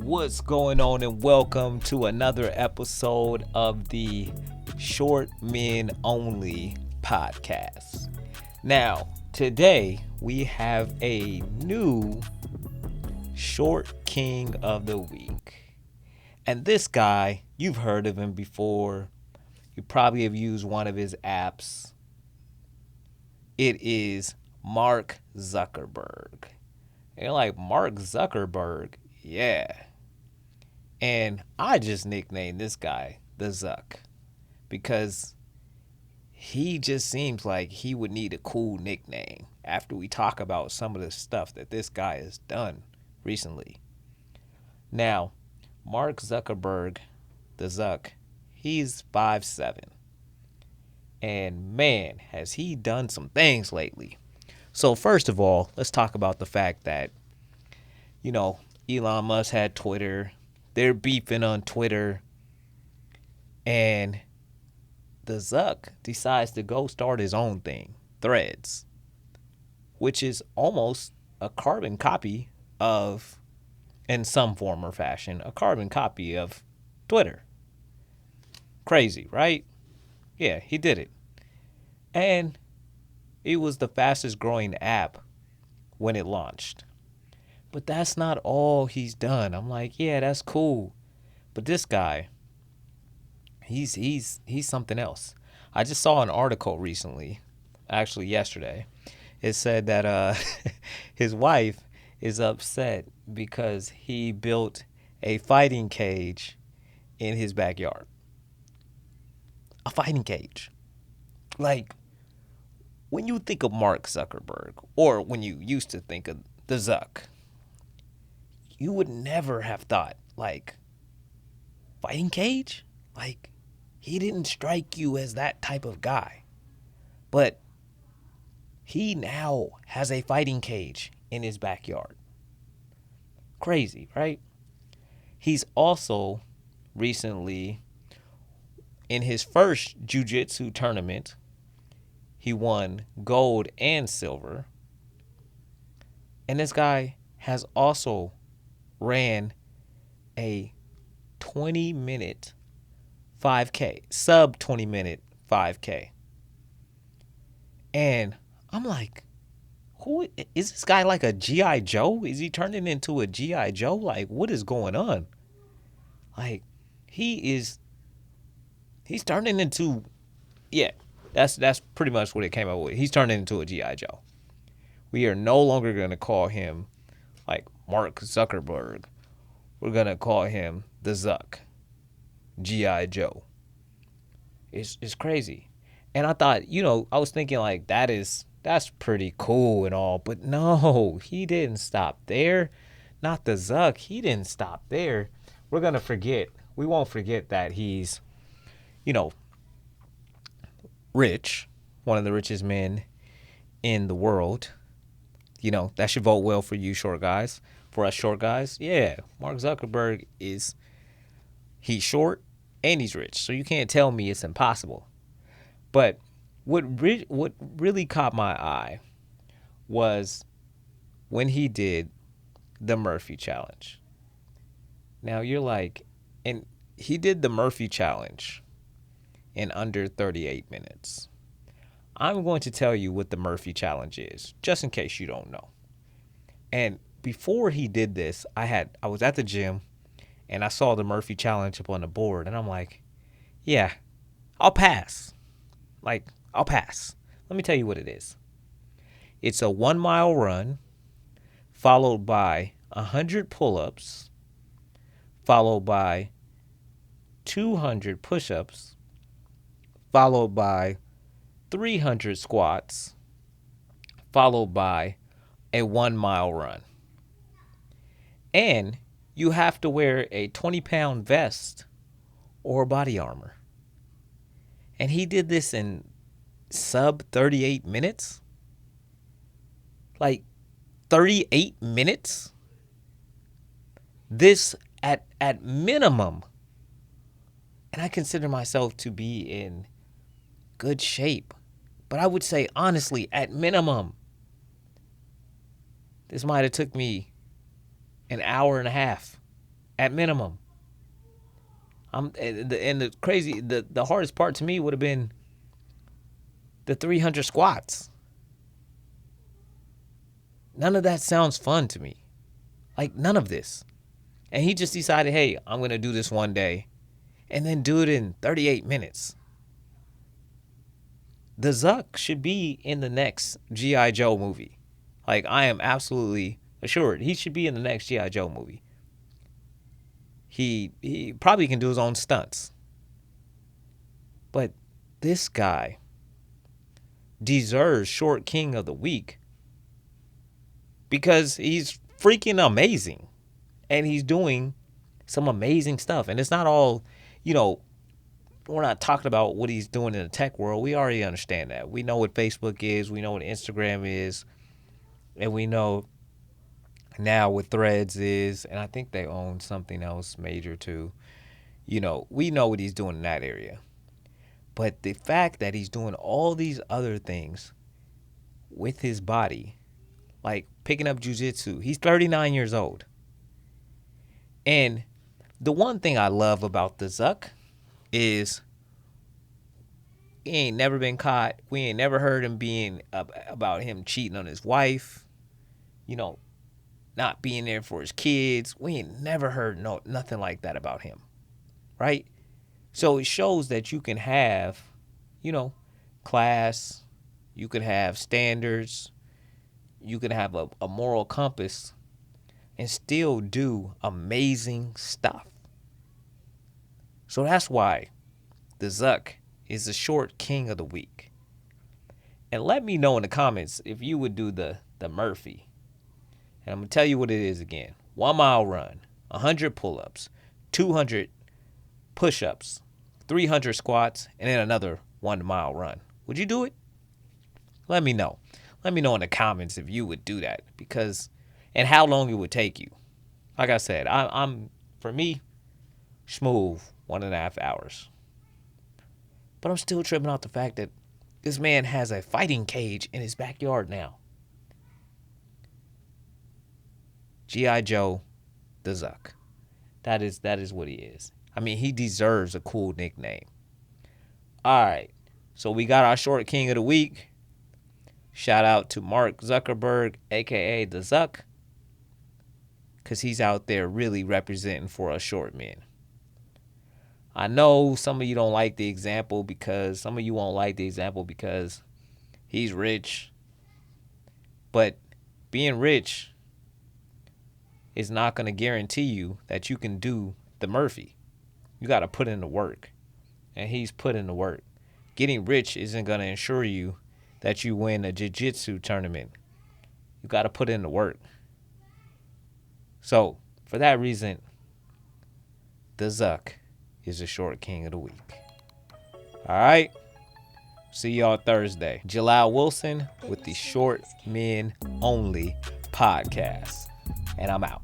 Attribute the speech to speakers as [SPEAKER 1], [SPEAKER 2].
[SPEAKER 1] What's going on, and welcome to another episode of the Short Men Only podcast. Now, today we have a new Short King of the Week. And this guy, you've heard of him before. You probably have used one of his apps. It is Mark Zuckerberg. And you're like, Mark Zuckerberg? Yeah. And I just nicknamed this guy the Zuck because he just seems like he would need a cool nickname after we talk about some of the stuff that this guy has done recently. Now, Mark Zuckerberg, the Zuck, he's 5'7". And man, has he done some things lately. So first of all, let's talk about the fact that, Elon Musk had Twitter. They're beefing on Twitter. And the Zuck decides to go start his own thing, Threads, which is almost a carbon copy of, in some form or fashion, a carbon copy of Twitter. Crazy, right? Yeah, he did it. And it was the fastest growing app when it launched. But that's not all he's done. I'm like, yeah, that's cool. But this guy, he's something else. I just saw an article recently, actually yesterday. It said that his wife is upset because he built a fighting cage in his backyard. A fighting cage. Like, when you think of Mark Zuckerberg, or when you used to think of the Zuck, you would never have thought, like, fighting cage? Like, he didn't strike you as that type of guy. But he now has a fighting cage in his backyard. Crazy, right? He's also recently, in his first jiu-jitsu tournament, he won gold and silver. And this guy has also ran a 20-minute 5K, sub 20-minute 5K. And I'm like, who is this guy, like a G.I. Joe? Is he turning into a G.I. Joe? Like, what is going on? Like, he's turning into, yeah, that's pretty much what it came up with. He's turning into a G.I. Joe. We are no longer going to call him like Mark Zuckerberg. We're going to call him the Zuck. G.I. Joe. It's crazy. And I thought, I was thinking like that's pretty cool and all, but no, he didn't stop there. Not the Zuck. He didn't stop there. We won't forget that he's, rich, one of the richest men in the world. That should vote well for you short guys. For us short guys, yeah, Mark Zuckerberg he's short and he's rich. So you can't tell me it's impossible. But what really caught my eye was when he did the Murphy Challenge. Now you're like, and he did the Murphy Challenge in under 38 minutes. I'm going to tell you what the Murphy Challenge is, just in case you don't know. And before he did this, I was at the gym and I saw the Murphy Challenge up on the board, and I'm like, yeah, I'll pass. I'll pass. Let me tell you what it is. It's a 1 mile run followed by 100 pull-ups, followed by 200 push-ups, followed by 300 squats, followed by a 1 mile run. And you have to wear a 20-pound vest or body armor. And he did this in sub 38 minutes? Like 38 minutes? This at minimum. And I consider myself to be in good shape. But I would say, honestly, at minimum, this might have took me an hour and a half at minimum. The hardest part to me would have been the 300 squats. None of that sounds fun to me. Like, none of this. And he just decided, hey, I'm going to do this one day and then do it in 38 minutes. The Zuck should be in the next G.I. Joe movie. Like, I am absolutely assured he should be in the next G.I. Joe movie. He probably can do his own stunts. But this guy deserves Short King of the Week because he's freaking amazing. And he's doing some amazing stuff. And it's not all, we're not talking about what he's doing in the tech world. We already understand that. We know what Facebook is. We know what Instagram is. And we know now what Threads is. And I think they own something else major too. We know what he's doing in that area. But the fact that he's doing all these other things with his body, like picking up jujitsu, he's 39 years old. And the one thing I love about the Zuck is he ain't never been caught. We ain't never heard him being about him cheating on his wife, not being there for his kids. We ain't never heard nothing like that about him, right? So it shows that you can have, class, you can have standards, you can have a moral compass and still do amazing stuff. So that's why the Zuck is the Short King of the Week. And let me know in the comments if you would do the Murphy. And I'm going to tell you what it is again. 1 mile run, 100 pull-ups, 200 push-ups, 300 squats, and then another 1 mile run. Would you do it? Let me know. Let me know in the comments if you would do that and how long it would take you. Like I said, I'm for me, smooth 1.5 hours. But I'm still tripping out the fact that this man has a fighting cage in his backyard now. G.I. Joe, the Zuck. That is what he is. I mean, he deserves a cool nickname. All right. So we got our Short King of the Week. Shout out to Mark Zuckerberg, a.k.a. the Zuck, because he's out there really representing for us short men. I know some of you don't like the example because some of you won't like the example because he's rich. But being rich is not going to guarantee you that you can do the Murphy. You got to put in the work. And he's put in the work. Getting rich isn't going to ensure you that you win a jiu-jitsu tournament. You got to put in the work. So, for that reason, the Zuck is the Short King of the Week. All right. See y'all Thursday. Jalal Wilson with the Short Men Only podcast. And I'm out.